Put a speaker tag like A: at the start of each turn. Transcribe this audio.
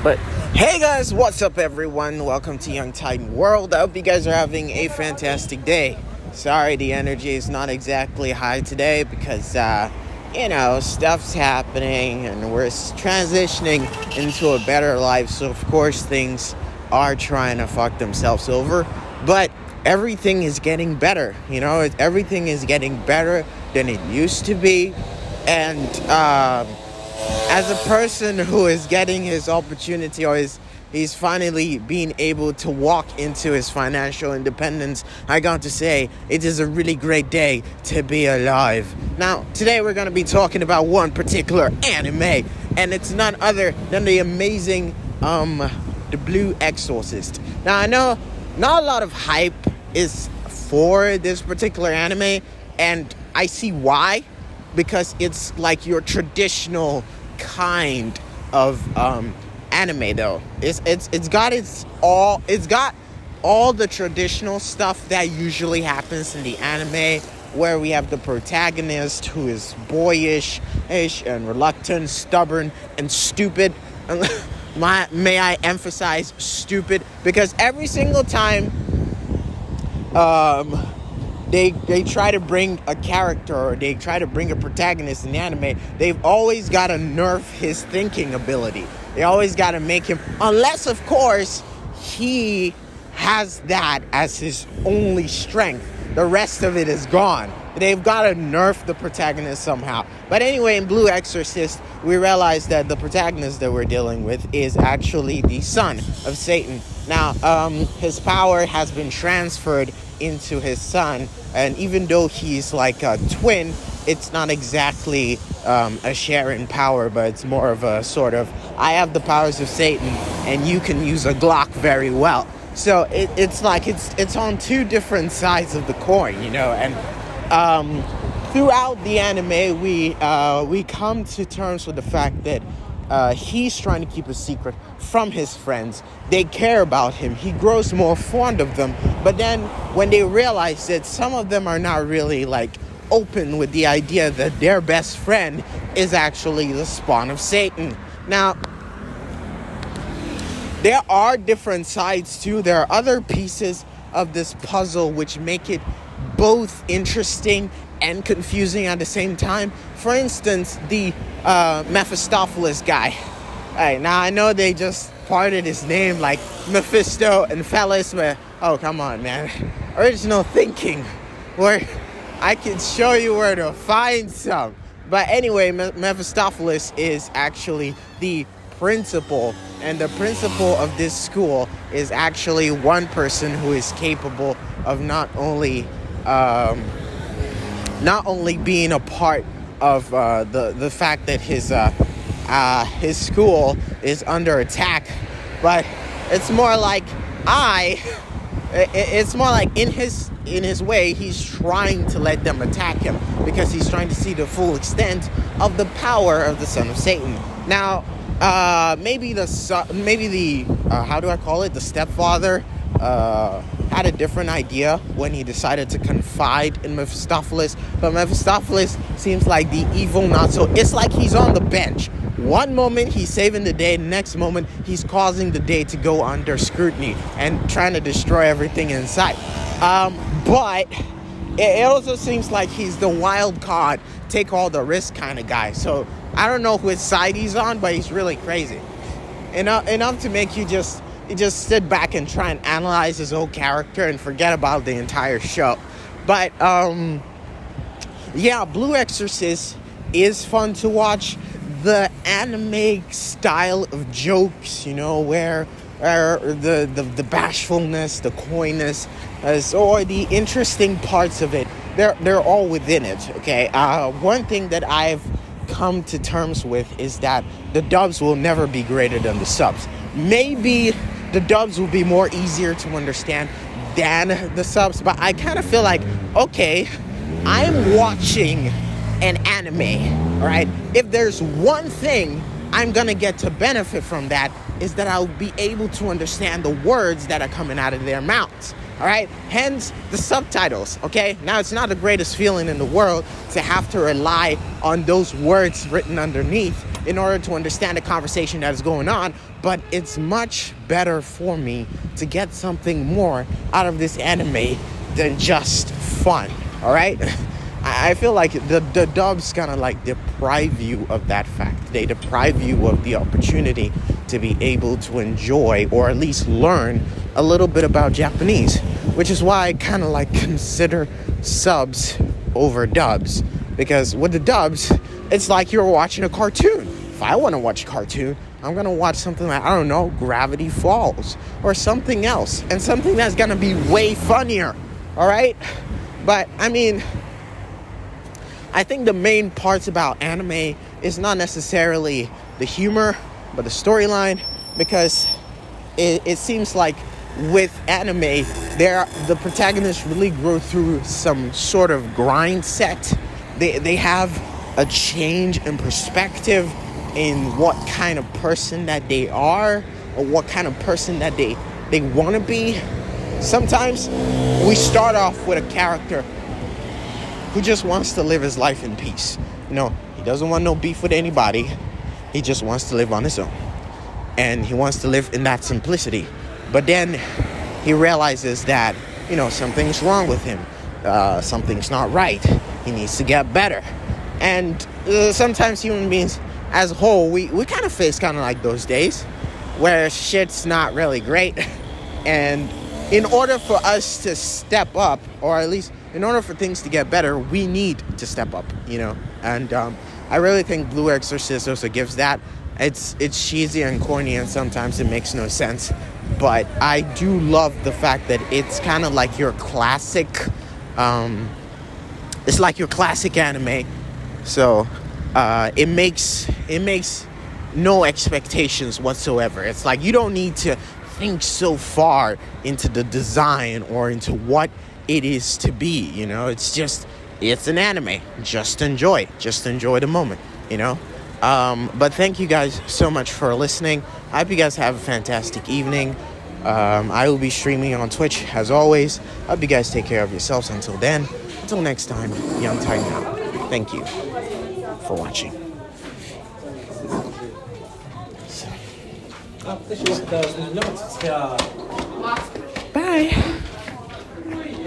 A: But hey guys, what's up everyone? Welcome to Young Titan World. I hope you guys are having a fantastic day. Sorry the energy is not exactly high today because stuff's happening and we're transitioning into a better life. So of course things are trying to fuck themselves over, but everything is getting better. Everything is getting better than it used to be. And as a person who is getting his opportunity, or he's finally being able to walk into his financial independence, I got to say it is a really great day to be alive. Now, today we're going to be talking about one particular anime, and it's none other than the amazing The Blue Exorcist. Now, I know not a lot of hype is for this particular anime, and I see why, because it's like your traditional kind of anime though. It's got all the traditional stuff that usually happens in the anime, where we have the protagonist who is boyish and reluctant, stubborn, and stupid. May I emphasize stupid, because every single time they try to bring a character, or they try to bring a protagonist in the anime, they've always got to nerf his thinking ability. They always got to make him, unless of course he has that as his only strength. The rest of it is gone. They've got to nerf the protagonist somehow. But anyway, in Blue Exorcist, we realize that the protagonist that we're dealing with is actually the son of Satan. Now, his power has been transferred into his son, and even though he's like a twin, it's not exactly a share in power, but it's more of a sort of, I have the powers of Satan and you can use a Glock very well. So it's like it's on two different sides of the coin, and throughout the anime we come to terms with the fact that he's trying to keep a secret from his friends. They care about him. He grows more fond of them. But then when they realize that some of them are not really open with the idea that their best friend is actually the spawn of Satan. Now, there are different sides too. There are other pieces of this puzzle which make it both interesting and confusing at the same time. For instance, the Mephistopheles guy. Right, now I know they just parted his name like Mephisto and Phallus, but oh come on, man. Original thinking, where I can show you where to find some. But anyway, Mephistopheles is actually the principal, and the principal of this school is actually one person who is capable of not only being a part of the fact that his school is under attack, but it's more like in his way he's trying to let them attack him, because he's trying to see the full extent of the power of the son of Satan. Now, maybe the stepfather had a different idea when he decided to confide in Mephistopheles, but Mephistopheles seems like the evil not so. It's like he's on the bench. One moment he's saving the day, the next moment he's causing the day to go under scrutiny and trying to destroy everything in sight. But it also seems like he's the wild card, take all the risk kind of guy. So I don't know which side he's on, but he's really crazy. Enough to make you just sit back and try and analyze his whole character and forget about the entire show. But Blue Exorcist is fun to watch. The anime style of jokes, where the bashfulness, the coyness, or the interesting parts of it, they're all within it. Okay, one thing that I've come to terms with is that the dubs will never be greater than the subs. Maybe the dubs will be more easier to understand than the subs, but I kind of feel like, okay, I'm watching an anime, all right? If there's one thing I'm gonna get to benefit from that, is that I'll be able to understand the words that are coming out of their mouths, all right? Hence the subtitles, okay? Now, it's not the greatest feeling in the world to have to rely on those words written underneath, in order to understand the conversation that is going on, but it's much better for me to get something more out of this anime than just fun. All right. I feel like the dubs kind of like deprive you of that fact. They deprive you of the opportunity to be able to enjoy or at least learn a little bit about Japanese, which is why I kind of like consider subs over dubs, because with the dubs, it's like you're watching a cartoon. If I want to watch a cartoon, I'm going to watch something like, I don't know, Gravity Falls or something else, and something that's going to be way funnier. All right. But I mean, I think the main parts about anime is not necessarily the humor, but the storyline, because it seems like with anime, the protagonists really grow through some sort of grind set. They have a change in perspective in what kind of person that they are, or what kind of person that they want to be. Sometimes we start off with a character who just wants to live his life in peace. You know, he doesn't want no beef with anybody. He just wants to live on his own. And he wants to live in that simplicity. But then he realizes that, you know, something's wrong with him. Something's not right. He needs to get better. And sometimes human beings as a whole, we kind of face kind of like those days where shit's not really great. And in order for us to step up, or at least in order for things to get better, we need to step up, you know. And I really think Blue Exorcist also gives that. It's cheesy and corny, and sometimes it makes no sense. But I do love the fact that it's kind of like your classic. It's like your classic anime. So it makes no expectations whatsoever. It's like you don't need to think so far into the design or into what it is to be, you know. It's an anime. Just enjoy the moment, you know. But thank you guys so much for listening. I hope you guys have a fantastic evening. I will be streaming on Twitch as always. I hope you guys take care of yourselves until then. Until next time, Young Time out. Thank you for watching. Bye.